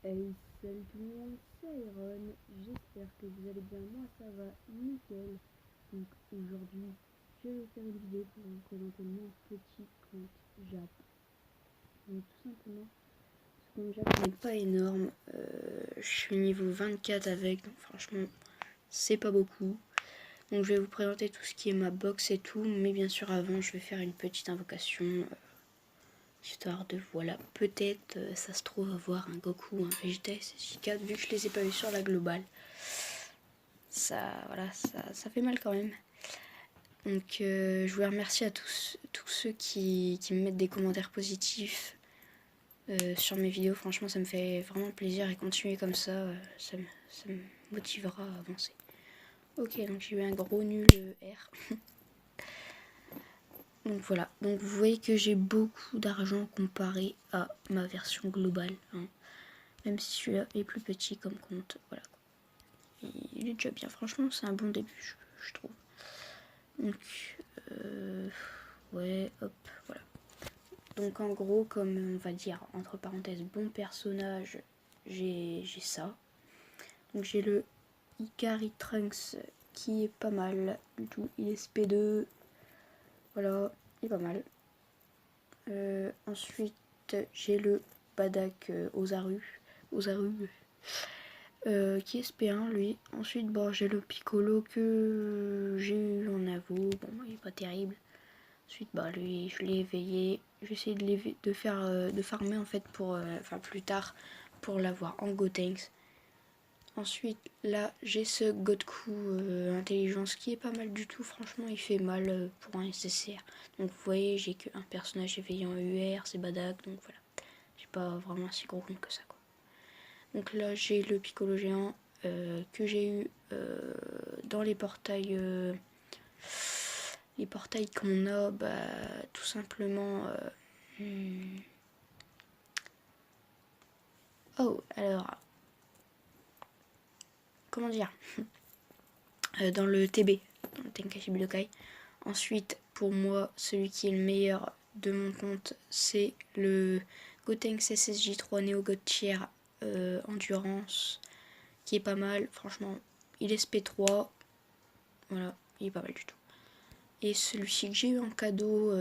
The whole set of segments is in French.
Hey, salut tout le monde, c'est Iron, j'espère que vous allez bien, moi ça va nickel. Donc aujourd'hui, je vais faire une vidéo pour vous présenter mon petit compte Jap. Donc tout simplement, ce compte Jap n'est pas énorme, je suis niveau 24 avec, donc franchement, c'est pas beaucoup. Donc je vais vous présenter tout ce qui est ma box et tout, mais bien sûr avant, je vais faire une petite invocation. Histoire de, voilà, peut-être, ça se trouve, avoir un Goku ou un Vegeta SSJ4, vu que je les ai pas vus sur la globale. Ça, voilà, ça fait mal quand même. Donc, je voulais remercier à tous ceux qui me mettent des commentaires positifs sur mes vidéos. Franchement, ça me fait vraiment plaisir et continuer comme ça, ça me motivera à avancer. Ok, donc j'ai eu un gros nul R. Donc voilà, donc vous voyez que j'ai beaucoup d'argent comparé à ma version globale, hein. Même si celui-là est plus petit comme compte, voilà. Il est déjà bien, franchement, c'est un bon début, je trouve. Donc, ouais, hop, voilà. Donc en gros, comme on va dire, entre parenthèses, bon personnage, j'ai ça. Donc j'ai le Ikari Trunks qui est pas mal du tout. Il est SP2, voilà, il est pas mal. Ensuite, j'ai le Badak Ozaru, qui est SP1 lui. Ensuite, bon, j'ai le Piccolo que j'ai eu en avo. Bon, il est pas terrible. Ensuite, bah, lui, je l'ai éveillé. J'essaie de faire de farmer en fait pour, enfin plus tard, pour l'avoir en Gotenks. Ensuite, là, j'ai ce Godku intelligence qui est pas mal du tout. Franchement, il fait mal pour un SSR. Donc, vous voyez, j'ai qu'un personnage éveillé en UR, c'est Badak. Donc voilà, j'ai pas vraiment un si gros compte que ça, quoi. Donc là, j'ai le Piccolo géant que j'ai eu dans les portails qu'on a, bah, tout simplement. Oh, alors, comment dire, dans le TB, dans le Tenkaichi Budokai. Ensuite, pour moi, celui qui est le meilleur de mon compte, c'est le Gotenks SSJ3 Neo God Tier Endurance, qui est pas mal. Franchement, il est SP3. Voilà, il est pas mal du tout. Et celui-ci que j'ai eu en cadeau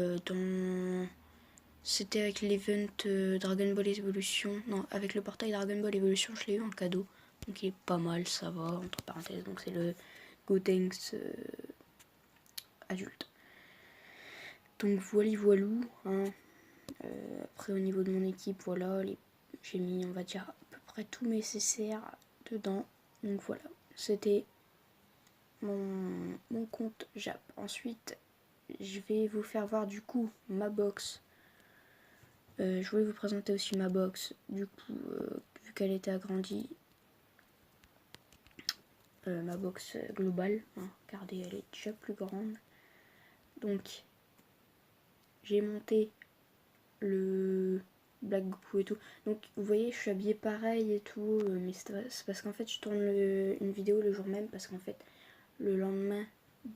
c'était avec l'event Dragon Ball Evolution. Non, avec le portail Dragon Ball Evolution, je l'ai eu en cadeau. Donc il est pas mal, ça va, entre parenthèses. Donc c'est le Gotenks adulte. Donc voilou, hein. Après au niveau de mon équipe, voilà, j'ai mis, on va dire, à peu près tous mes CCR dedans. Donc voilà, c'était mon compte Jap. Ensuite, je vais vous faire voir du coup ma box. Je voulais vous présenter aussi ma box, du coup, vu qu'elle était agrandie, ma box globale, hein, regardez, elle est déjà plus grande. Donc, j'ai monté le Black Goku et tout. Donc, vous voyez, je suis habillée pareil et tout, mais c'est parce qu'en fait, je tourne une vidéo le jour même, parce qu'en fait, le lendemain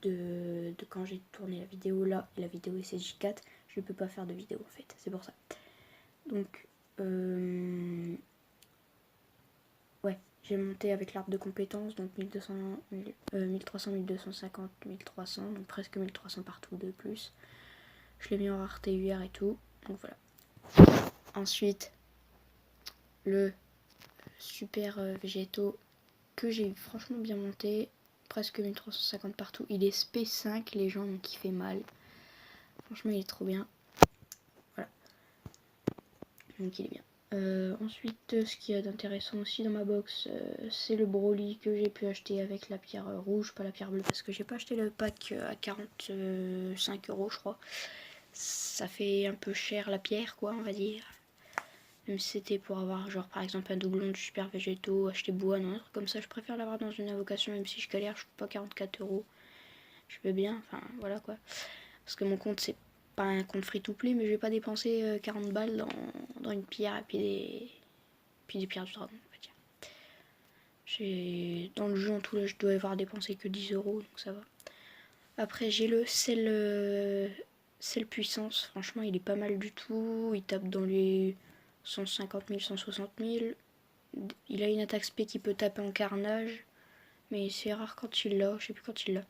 de quand j'ai tourné la vidéo là, et la vidéo SSJ4, je ne peux pas faire de vidéo en fait, c'est pour ça. Donc, ouais, j'ai monté avec l'arbre de compétences, donc 1200, 1300, 1250, 1300, donc presque 1300 partout de plus. Je l'ai mis en rareté UR et tout, donc voilà. Ensuite, le super végétaux que j'ai franchement bien monté, presque 1350 partout. Il est SP5 les gens, donc il fait mal. Franchement, il est trop bien. Voilà. Donc il est bien. Ensuite, ce qu'il y a d'intéressant aussi dans ma box, c'est le Broly que j'ai pu acheter avec la pierre rouge, pas la pierre bleue, parce que j'ai pas acheté le pack à 45 € je crois. Ça fait un peu cher la pierre, quoi, on va dire. Même si c'était pour avoir, genre, par exemple, un doublon du super végétaux, acheter bois, non, un truc comme ça, je préfère l'avoir dans une invocation, même si je galère, je trouve pas 44 €. Je veux bien, enfin, voilà, quoi. Parce que mon compte, c'est pas un compte free-to-play, mais je vais pas dépenser 40 balles dans une pierre et puis des pierres du dragon, on va dire. Dans le jeu, en tout, là, je dois avoir dépensé que 10 €, donc ça va. Après, j'ai le sel puissance. Franchement, il est pas mal du tout. Il tape dans les 150 000, 160 000. il a une attaque spé qui peut taper en carnage. Mais c'est rare quand il l'a, je sais plus quand il l'a.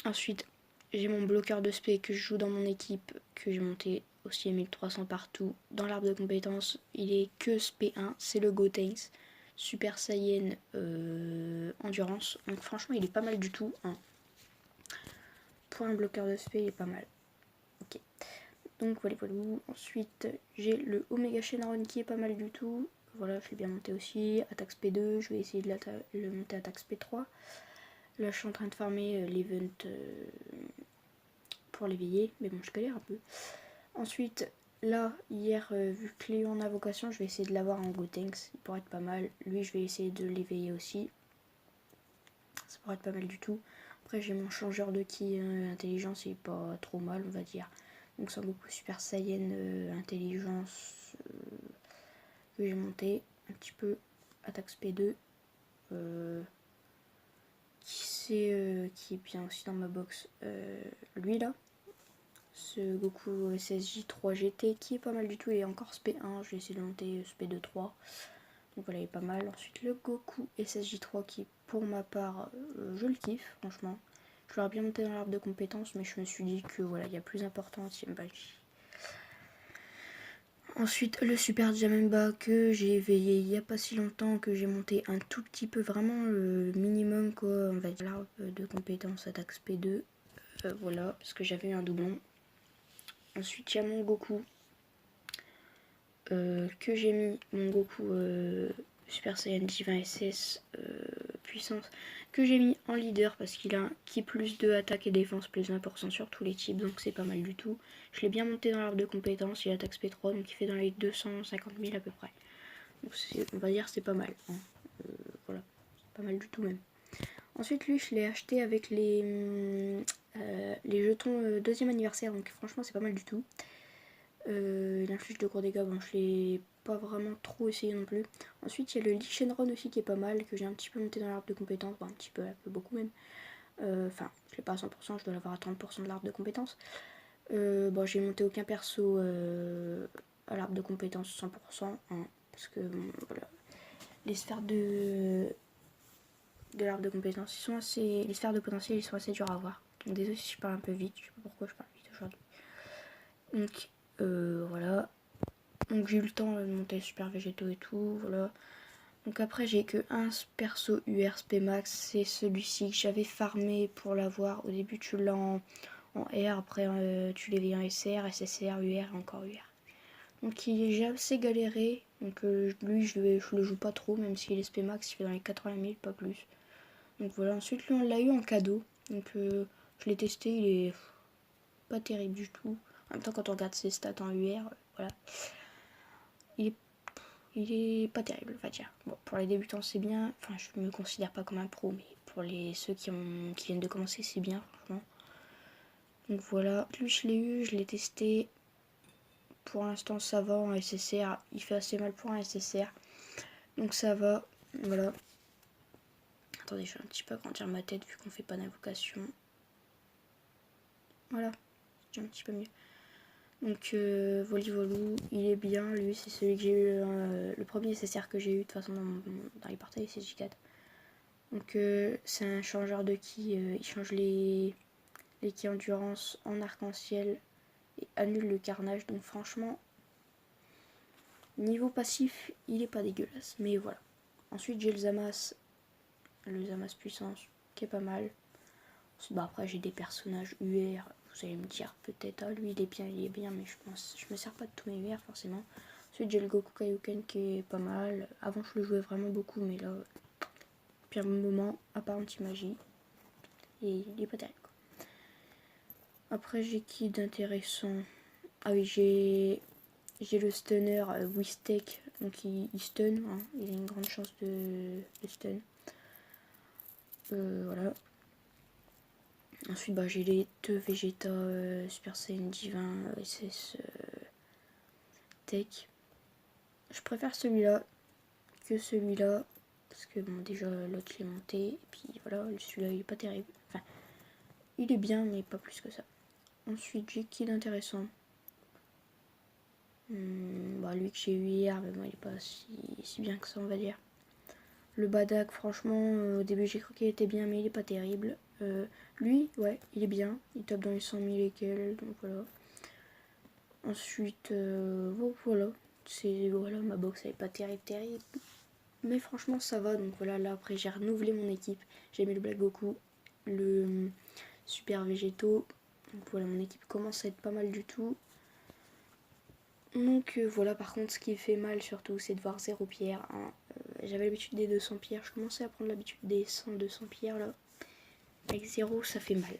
Ensuite, j'ai mon bloqueur de spé que je joue dans mon équipe, que j'ai monté aussi à 1300 partout. Dans l'arbre de compétences, il est que spé 1, c'est le Gotenks. Super Saiyan Endurance. Donc franchement, il est pas mal du tout. Hein. Pour un bloqueur de spé, il est pas mal. Ok. Donc voilà. Ensuite, j'ai le Omega Shenron qui est pas mal du tout. Voilà, je l'ai bien monté aussi. Attaque spé 2, je vais essayer de le monter attaque spé 3. Là, je suis en train de farmer l'event pour l'éveiller, mais bon, je galère un peu. Ensuite, là, hier, vu que je l'ai eu en invocation, je vais essayer de l'avoir en Gotenks. Il pourrait être pas mal. Lui, je vais essayer de l'éveiller aussi. Ça pourrait être pas mal du tout. Après, j'ai mon changeur de ki intelligence, il est pas trop mal, on va dire. Donc, Son Goku Super Saiyan intelligence que j'ai monté un petit peu. Attaque SP2. Qui est bien aussi dans ma box. Lui là. Ce Goku SSJ3 GT qui est pas mal du tout. Il est encore SP1. Je vais essayer de monter SP2-3. Donc voilà, il est pas mal. Ensuite, le Goku SSJ3 qui, pour ma part, je le kiffe, franchement. Je l'aurais bien monté dans l'arbre de compétences, mais je me suis dit que voilà, il y a plus important en Team Baki. Ensuite, le Super Janemba que j'ai éveillé il n'y a pas si longtemps, que j'ai monté un tout petit peu, vraiment le minimum, quoi. On va dire l'arbre de compétences attaque SP2. Voilà, parce que j'avais eu un doublon. Ensuite, il y a mon Goku. Que j'ai mis, mon Goku Super Saiyan Divin SS puissance, que j'ai mis en leader parce qu'il a un qui plus 2 attaque et défense plus 1% sur tous les types, donc c'est pas mal du tout. Je l'ai bien monté dans l'arbre de compétences, il attaque SP3, donc il fait dans les 250 000 à peu près. Donc on va dire c'est pas mal. Hein. Voilà, c'est pas mal du tout même. Ensuite lui je l'ai acheté avec les jetons deuxième anniversaire, donc franchement c'est pas mal du tout. L'inflige de gros dégâts, bon je l'ai pas vraiment trop essayé non plus. Ensuite il y a le Lee Shenron aussi qui est pas mal, que j'ai un petit peu monté dans l'arbre de compétences, bon, un petit peu, un peu beaucoup même. Enfin je l'ai pas à 100%, je dois l'avoir à 30% de l'arbre de compétences. Bon j'ai monté aucun perso à l'arbre de compétences 100%, hein, parce que bon, voilà. Les sphères de l'arbre de compétences, ils sont assez, les sphères de potentiel ils sont assez durs à avoir. Donc désolé si je parle un peu vite, je sais pas pourquoi je parle vite aujourd'hui. Donc voilà. Donc j'ai eu le temps de monter super végétaux et tout, voilà. Donc après j'ai que un perso URSP max, c'est celui-ci que j'avais farmé pour l'avoir. Au début tu l'as en R, après tu l'éveilles en SR, SSR, UR, encore UR. Donc j'ai assez galéré, donc lui je le joue pas trop, même s'il est SP max, il fait dans les 80 000, pas plus. Donc voilà, ensuite lui on l'a eu en cadeau, donc je l'ai testé, il est pas terrible du tout. En même temps quand on regarde ses stats en UR, voilà. Il est pas terrible, on va dire. Bon, pour les débutants, c'est bien. Enfin, je me considère pas comme un pro, mais pour ceux qui viennent de commencer, c'est bien, franchement. Donc voilà. Lui, je l'ai eu, je l'ai testé. Pour l'instant, ça va en SSR. Il fait assez mal pour un SSR. Donc ça va. Voilà. Attendez, je vais un petit peu agrandir ma tête vu qu'on fait pas d'invocation. Voilà. C'est un petit peu mieux. Donc Volivolou, il est bien, lui, c'est celui que j'ai eu, le premier SSR que j'ai eu de toute façon dans les portails SSJ4. Donc c'est un changeur de ki, il change les ki endurance en arc-en-ciel et annule le carnage. Donc franchement, niveau passif, il est pas dégueulasse, mais voilà. Ensuite j'ai le Zamasu puissance, qui est pas mal. Bah, après j'ai des personnages UR, vous allez me dire peut-être, ah lui il est bien, mais je me sers pas de tous mes UR forcément. Ensuite j'ai le Goku Kaioken qui est pas mal. Avant je le jouais vraiment beaucoup, mais là, puis un moment, à part anti-magie, et il est pas terrible. Après j'ai qui d'intéressant? Ah oui, j'ai le stunner Wistek, donc il stun, hein, il a une grande chance de stun. Voilà. Ensuite bah, j'ai les deux Vegeta Super Saiyan Divin SS Tech. Je préfère celui-là que celui-là, parce que bon déjà l'autre je l'ai monté, et puis voilà, celui-là il est pas terrible. Enfin, il est bien mais pas plus que ça. Ensuite j'ai qui d'intéressant? Bah, lui que j'ai eu hier, mais bon, il est pas si bien que ça, on va dire. Le Badak, franchement, au début j'ai cru qu'il était bien, mais il est pas terrible. Lui, ouais, il est bien. Il tape dans les 100 000 et quelques, donc voilà. Ensuite, bon, voilà. Voilà, ma box elle est pas terrible. Mais franchement, ça va. Donc voilà, là après, j'ai renouvelé mon équipe. J'ai mis le Black Goku, le Super Végéto. Donc voilà, mon équipe commence à être pas mal du tout. Donc voilà, par contre, ce qui fait mal surtout, c'est de voir 0 pierre. Hein. J'avais l'habitude des 200 pierres. Je commençais à prendre l'habitude des 100-200 pierres là. Avec 0, ça fait mal.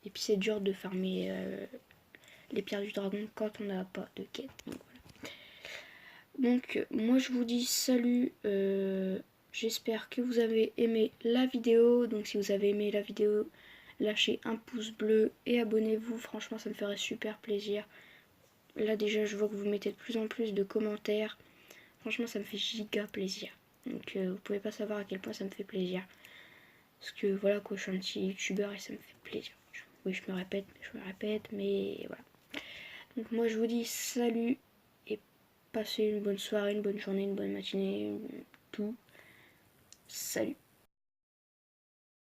Et puis c'est dur de farmer les pierres du dragon quand on n'a pas de quête. Donc moi je vous dis salut. J'espère que vous avez aimé la vidéo. Donc si vous avez aimé la vidéo, lâchez un pouce bleu et abonnez-vous. Franchement, ça me ferait super plaisir. Là déjà, je vois que vous mettez de plus en plus de commentaires. Franchement, ça me fait giga plaisir. Donc vous pouvez pas savoir à quel point ça me fait plaisir. Parce que voilà quoi, je suis un petit youtubeur et ça me fait plaisir. Oui, je me répète, mais voilà. Donc moi je vous dis salut et passez une bonne soirée, une bonne journée, une bonne matinée, tout. Salut.